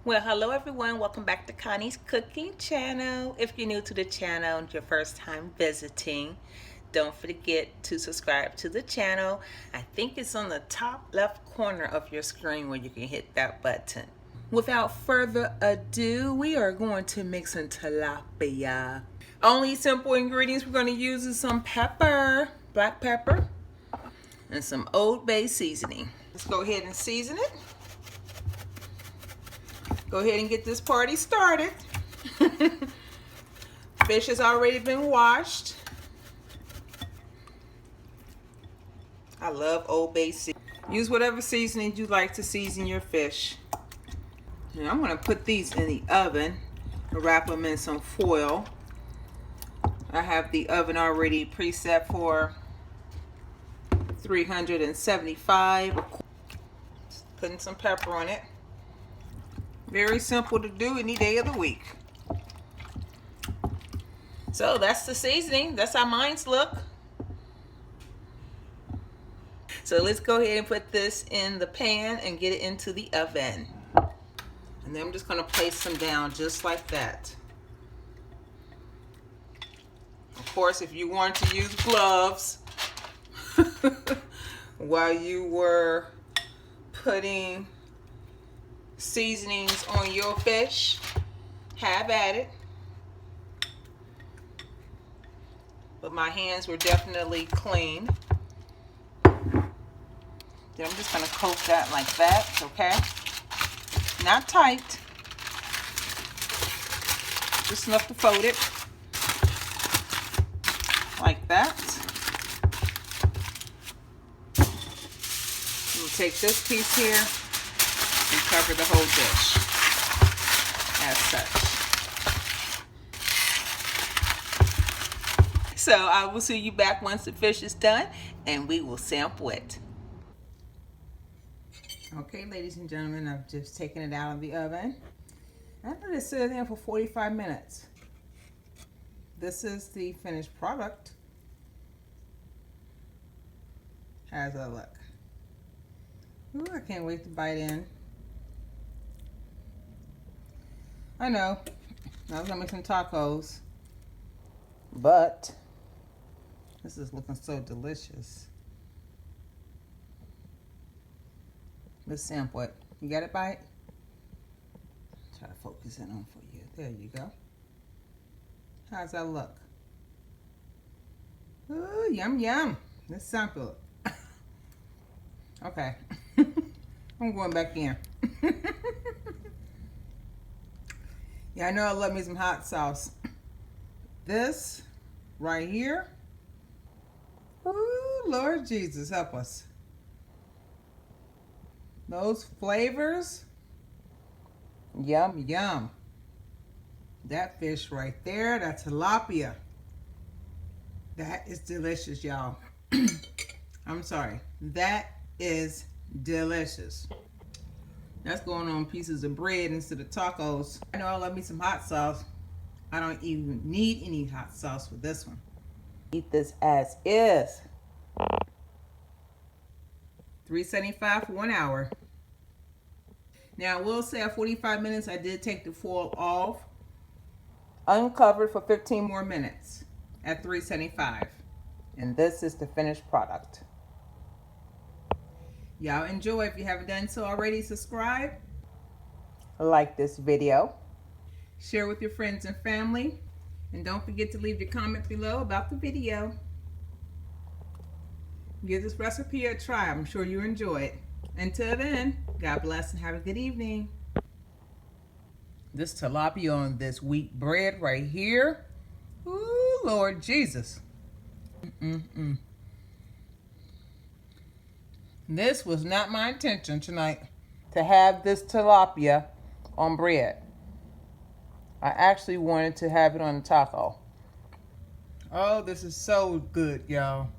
Well, hello everyone. Welcome back to Connie's cooking channel. If you're new to the channel and your first time visiting, don't forget to subscribe to the channel. I think it's on the top left corner of your screen where you can hit that button. Without further ado, we are going to make some tilapia. Only simple ingredients we're going to use is some pepper, black pepper, and some Old Bay seasoning. Let's go ahead and season it. Go ahead and get this party started. Fish has already been washed. I love Old Bay seasoning. Use whatever seasoning you like to season your fish. And I'm going to put these in the oven and wrap them in some foil. I have the oven already preset for 375. Putting some pepper on it. Very simple to do any day of the week. So that's the seasoning. That's how mine's look. So let's go ahead and put this in the pan and get it into the oven. And then I'm just going to place them down just like that. Of course, if you want to use gloves while you were putting seasonings on your fish, have at it. But my hands were definitely clean. Then I'm just going to coat that like that, okay? Not tight. Just enough to fold it. Like that. We'll take this piece here and cover the whole dish as such. So I will see you back once the fish is done and we will sample it. Okay, ladies and gentlemen, I've just taken it out of the oven. I let it sit in for 45 minutes. This is the finished product. How's that look? Ooh, I can't wait to bite in. I know, I was gonna make some tacos, but this is looking so delicious. Let's sample it. You got it, bite? Try to focus it on for you. There you go. How's that look? Ooh, yum, yum. Let's sample it. Okay. I'm going back in. Yeah, I know I love me some hot sauce. This right here. Ooh, Lord Jesus, help us. Those flavors. Yum, yum. That fish right there, that tilapia. That is delicious, y'all. I'm sorry. That is delicious. That's going on pieces of bread instead of tacos. I know I love me some hot sauce. I don't even need any hot sauce with this one. Eat this as is. $3.75 for 1 hour. Now I will say at 45 minutes I did take the foil off. Uncovered for 15 more minutes at $3.75. And this is the finished product. Y'all enjoy. If you haven't done so already, subscribe. Like this video. Share with your friends and family. And don't forget to leave your comment below about the video. Give this recipe a try. I'm sure you enjoy it. Until then, God bless and have a good evening. This tilapia on this wheat bread right here. Ooh, Lord Jesus. This was not my intention tonight to have this tilapia on bread. I actually wanted to have it on a taco. Oh, this is so good, y'all.